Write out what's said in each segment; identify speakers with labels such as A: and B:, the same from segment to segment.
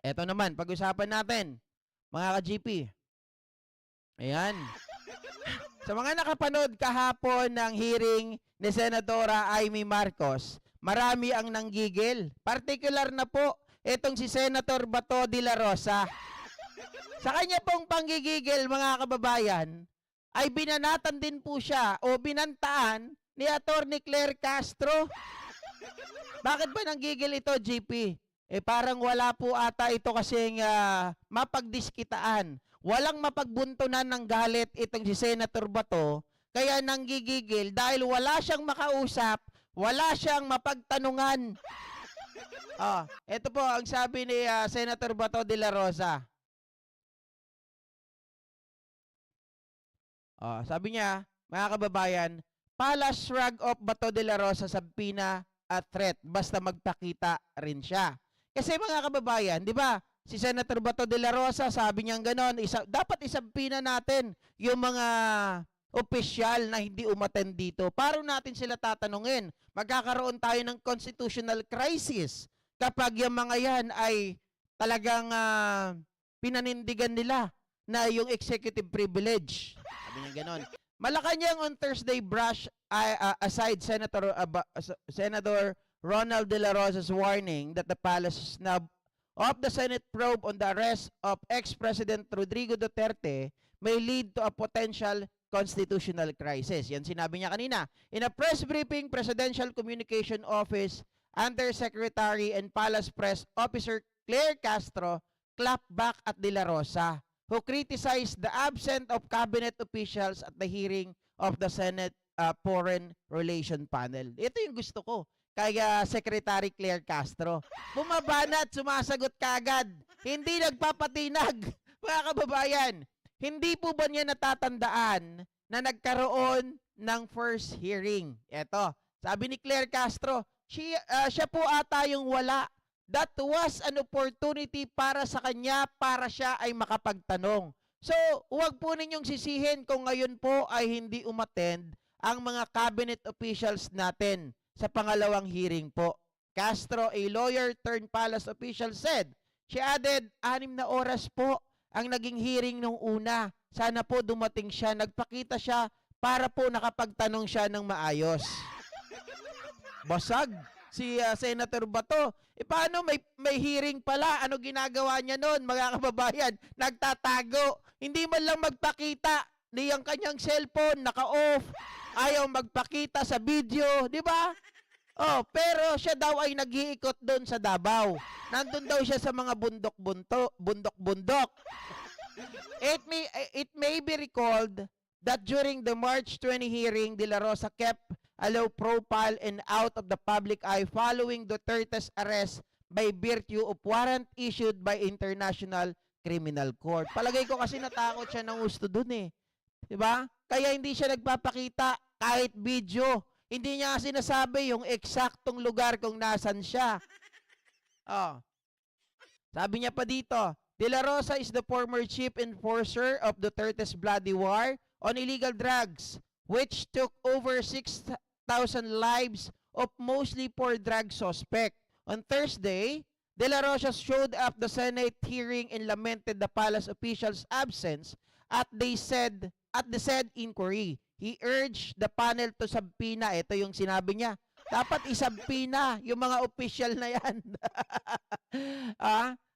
A: Eto naman, pag-usapan natin, mga ka-GP. Ayan. Sa mga nakapanood kahapon ng hearing ni Senadora Amy Marcos, marami ang nanggigil. Partikular na po itong si Senator Bato de la Rosa. Sa kanya pong panggigigil, mga kababayan, ay binanatan din po siya o binantaan ni Atty. Claire Castro. Bakit ba nanggigil ito, GP? Parang wala po ata ito kasing mapagdiskitaan. Walang mapagbuntunan ng galit itong si Senator Bato, kaya nanggigigil dahil wala siyang makausap, wala siyang mapagtanungan. Ito po ang sabi ni Senator Bato de la Rosa. Sabi niya, mga kababayan, pala shrug off Bato de la Rosa sa pina at threat, basta magpakita rin siya. Kasi mga kababayan, di ba, si Senator Bato de la Rosa, sabi niya gano'n, dapat isampina natin yung mga opisyal na hindi umattend dito. Para natin sila tatanungin. Magkakaroon tayo ng constitutional crisis kapag yung mga yan ay talagang pinanindigan nila na yung executive privilege. Sabi niya gano'n. Malacanang on Thursday brush aside Senator Ronald De La Rosa's warning that the palace snub of the Senate probe on the arrest of ex-President Rodrigo Duterte may lead to a potential constitutional crisis. Yan sinabi niya kanina. In a press briefing, Presidential Communication Office Undersecretary and Palace Press Officer Claire Castro clapped back at De La Rosa, who criticized the absence of cabinet officials at the hearing of the Senate Foreign Relation Panel. Ito yung gusto ko. Kaya Secretary Claire Castro, bumabana at sumasagot kagad. Hindi nagpapatinag. Mga kababayan, hindi po ba niya natatandaan na nagkaroon ng first hearing? Ito, sabi ni Claire Castro, siya po ata yung wala. That was an opportunity para sa kanya, para siya ay makapagtanong. So, huwag po ninyong sisihin kung ngayon po ay hindi umattend ang mga cabinet officials natin sa pangalawang hearing po. Castro, a lawyer turned palace official, said, she added, 6 na oras po ang naging hearing nung una. Sana po dumating siya, nagpakita siya para po nakapagtanong siya ng maayos. Basag si Senator Bato. Paano may hearing pala? Ano ginagawa niya noon, mga kababayan? Nagtatago. Hindi man lang magpakita. Niyang kanyang cellphone, naka-off. Ayaw magpakita sa video, di ba? Pero siya daw ay nag-iikot doon sa Davao. Nandun daw siya sa mga bundok-bundok. It may be recalled that during the March 20 hearing, De La Rosa kept a low profile and out of the public eye following Duterte's arrest by virtue of warrant issued by International Criminal Court. Palagay ko kasi natakot siya ng gusto dun eh. Diba? Kaya hindi siya nagpapakita kahit video. Hindi niya sinasabi yung eksaktong lugar kung nasan siya. Sabi niya pa dito, De La Rosa is the former chief enforcer of Duterte's bloody war on illegal drugs, which took over 6,000 lives of mostly poor drug suspect. On Thursday, De La Rosa showed up the Senate hearing and lamented the palace officials' absence at the said inquiry. He urged the panel to subpoena. Ito yung sinabi niya. Dapat isubpoena yung mga official na yan.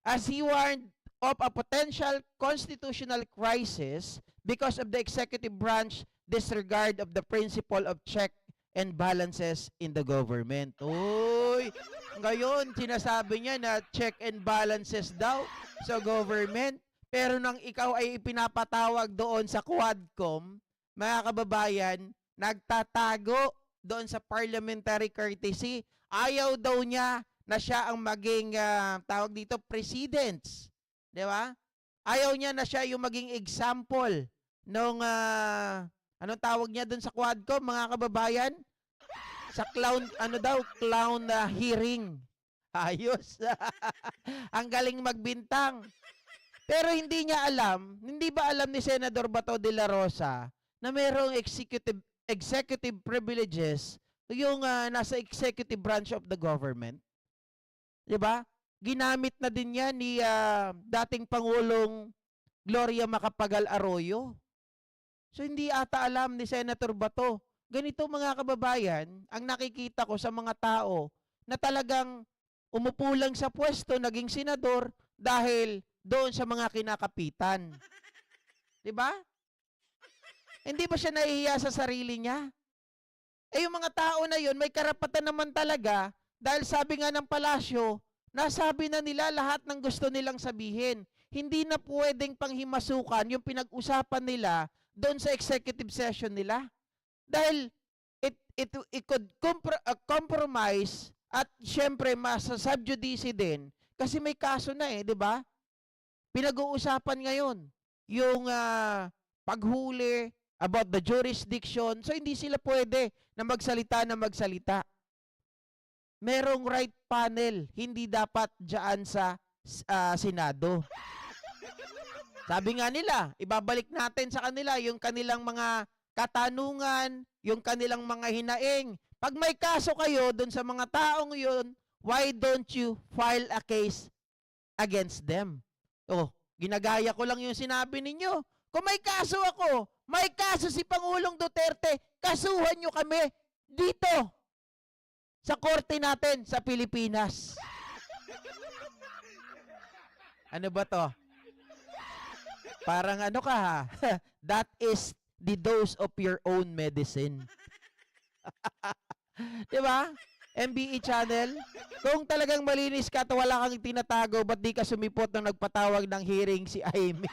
A: As he warned of a potential constitutional crisis because of the executive branch disregard of the principle of check and balances in the government. Uy, ngayon sinasabi niya na check and balances daw sa government. Pero nang ikaw ay ipinapatawag doon sa Quadcom, mga kababayan, nagtatago doon sa parliamentary courtesy. Ayaw daw niya na siya ang maging, tawag dito, presidents. Di ba? Ayaw niya na siya yung maging example nung, anong tawag niya doon sa Quadcom, mga kababayan? Sa clown, clown hearing. Ayos. Ang galing magbintang. Pero hindi niya alam, hindi ba alam ni Senador Bato de la Rosa na mayroong executive privileges yung nasa executive branch of the government? 'Di ba? ginamit na din yan ni dating Pangulong Gloria Macapagal Arroyo. So hindi ata alam ni Senator Bato. Ganito mga kababayan, ang nakikita ko sa mga tao na talagang umupo lang sa pwesto, naging senador dahil doon sa mga kinakapitan. 'Di ba? Hindi ba siya nahihiya sa sarili niya? Eh yung mga tao na yun, may karapatan naman talaga dahil sabi nga ng palasyo, nasabi na nila lahat ng gusto nilang sabihin. Hindi na pwedeng panghimasukan yung pinag-usapan nila doon sa executive session nila. Dahil it could compromise at syempre masasubjudice din kasi may kaso na di ba? Pinag-uusapan ngayon yung paghuli about the jurisdiction. So hindi sila pwede na magsalita. Merong right panel, hindi dapat diyan sa Senado. Sabi nga nila, ibabalik natin sa kanila yung kanilang mga katanungan, yung kanilang mga hinaing. Pag may kaso kayo dun sa mga taong yun, why don't you file a case against them? Oh, ginagaya ko lang yung sinabi ninyo. Kung may kaso ako, may kaso si Pangulong Duterte, kasuhan nyo kami dito sa korte natin sa Pilipinas. Ano ba to? Parang ano ka ha? That is the dose of your own medicine. Diba? MBE channel, kung talagang malinis ka at wala kang tinatago, ba't di ka sumipot nung nagpatawag ng hearing si Amy?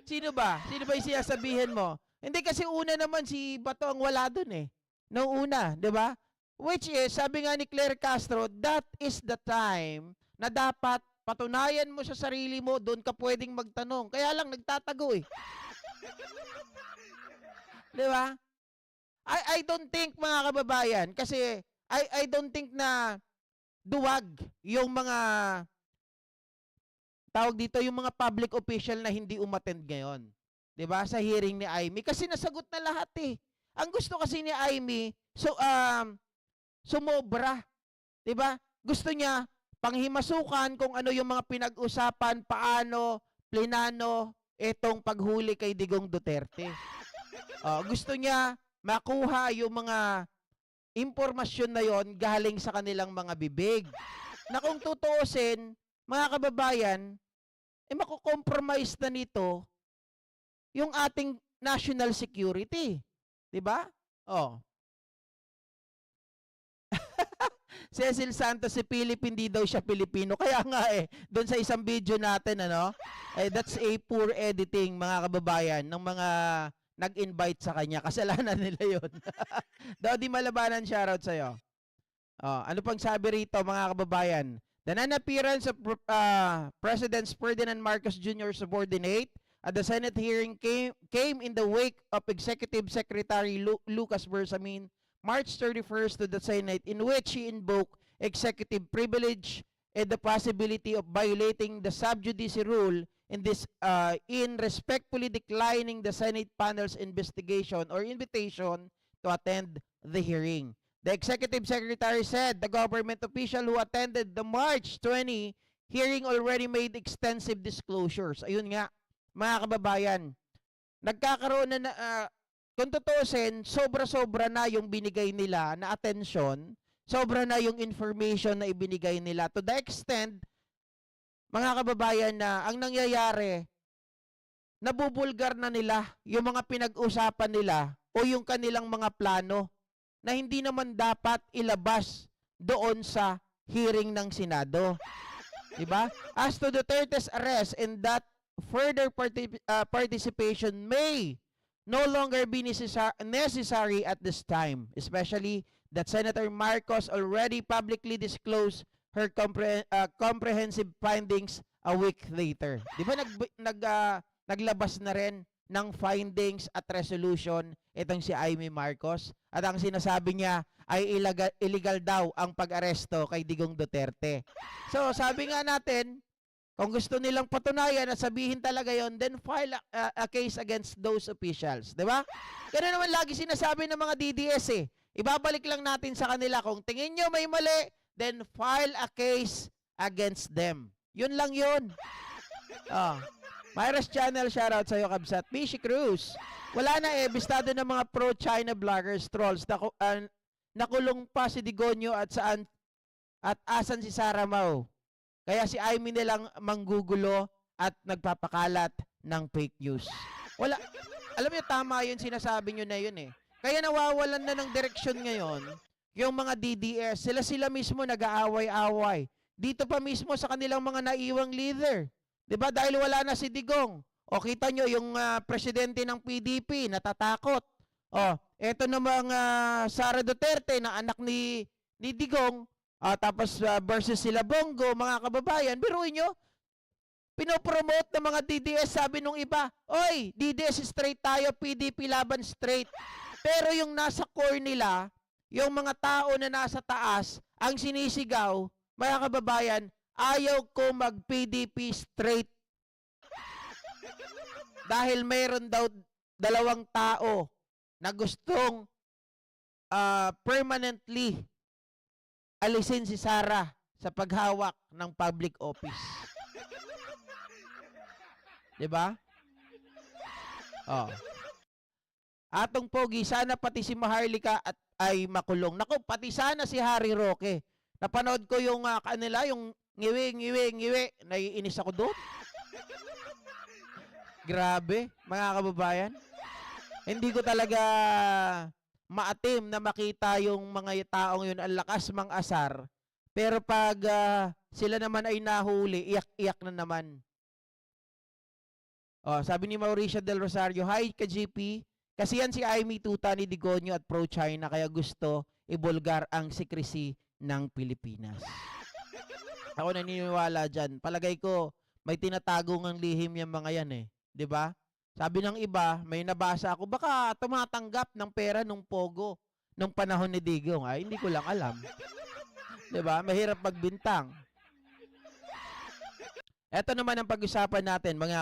A: Sino ba? Sino ba yung sinasabihin mo? Hindi kasi una naman si Bato ang wala dun Noong una, di ba? Which is, sabi nga ni Claire Castro, that is the time na dapat patunayan mo sa sarili mo, doon ka pwedeng magtanong. Kaya lang, nagtatago Di ba? I don't think, mga kababayan, kasi I don't think na duwag yung mga tawag dito, yung mga public official na hindi umattend ngayon. 'Di ba? Sa hearing ni Amy kasi nasagot na lahat Ang gusto kasi ni Amy, sumobra. 'Di ba? Gusto niya panghimasukan kung ano yung mga pinag-usapan, paano, plinano itong paghuli kay Digong Duterte. Gusto niya makuha yung mga impormasyon na yon galing sa kanilang mga bibig. Na kung tutuusin, mga kababayan, mako-compromise na nito yung ating national security. 'Di ba? Cecil Santos, si Philip, hindi daw siya Pilipino. Kaya nga doon sa isang video natin, that's a poor editing, mga kababayan, ng mga nag-invite sa kanya. Kasalanan nila yun. Daw di malabanan, shoutout sa'yo. Ano pang sabi rito, mga kababayan? The non-appearance of President Ferdinand Marcos Jr. subordinate at the Senate hearing came in the wake of Executive Secretary Lucas Bersamin March 31st to the Senate, in which he invoked executive privilege and the possibility of violating the sub judice rule in respectfully declining the Senate panel's investigation or invitation to attend the hearing. The executive secretary said the government official who attended the March 20 hearing already made extensive disclosures. Ayun nga, mga kababayan, nagkakaroon na kung tutuusin, sobra-sobra na yung binigay nila na atensyon, sobra na yung information na ibinigay nila. To the extent, mga kababayan, na ang nangyayari, nabubulgar na nila yung mga pinag-usapan nila o yung kanilang mga plano na hindi naman dapat ilabas doon sa hearing ng Senado. Diba? As to Duterte's arrest and that further participation may no longer be necessary at this time, especially that Senator Marcos already publicly disclosed her comprehensive findings a week later. Di ba naglabas na rin ng findings at resolution itong si Amy Marcos? At ang sinasabi niya ay illegal daw ang pag-aresto kay Digong Duterte. So sabi nga natin, kung gusto nilang patunayan at sabihin talaga yon, then file a case against those officials. Di ba? Ganun naman lagi sinasabi ng mga DDS Ibabalik lang natin sa kanila kung tingin nyo may mali, then file a case against them. Yun lang yun. Oh. Myra's Channel, shoutout sa'yo, Kabsat. Mishi Cruz. Wala na eh, bistado ng mga pro-China vloggers, trolls. Nakulong pa si Digonio at asan si Sara Mau. Kaya si Aimee nilang manggugulo at nagpapakalat ng fake news. Wala. Alam niyo, tama yun, sinasabi niyo na yun eh. Kaya nawawalan na ng direksyon ngayon yung mga DDS. Sila mismo nag-aaway-away. Dito pa mismo sa kanilang mga naiwang leader. 'Di ba? Dahil wala na si Digong. O kita nyo yung presidente ng PDP natatakot. O, eto namang Sara Duterte na anak ni Digong, tapos versus sila Bongo, mga kababayan, biruin nyo, pinopromote ng mga DDS, sabi nung iba, oy, DDS straight tayo, PDP laban straight. Pero yung nasa core nila, yung mga tao na nasa taas, ang sinisigaw, mga kababayan, ayaw ko mag-PDP straight. Dahil mayroon daw dalawang tao na gustong permanently alisin si Sara sa paghawak ng public office. 'Di ba? Oh. Atong pogi, sana pati si Maharlika ay makulong. Naku, pati sana si Harry Roque. Napanood ko yung kanila, yung ngiwi. Naiinis ako doon. Grabe, mga kababayan. Hindi ko talaga maatim na makita yung mga taong yun, ang lakas mang asar. Pero pag sila naman ay nahuli, iyak-iyak na naman. Oh, sabi ni Mauricio Del Rosario, hi ka GP, kasi yan si Aimee tuta ni Digonio at pro-China, kaya gusto ibulgar ang secrecy ng Pilipinas. Ako naniniwala dyan. Palagay ko, may tinatago ng lihim yung mga yan eh. 'Di ba? Sabi ng iba, may nabasa ako, baka tumatanggap ng pera nung Pogo nung panahon ni Digong. Ay, hindi ko lang alam. 'Di ba? Mahirap magbintang. Ito naman ang pag-usapan natin, mga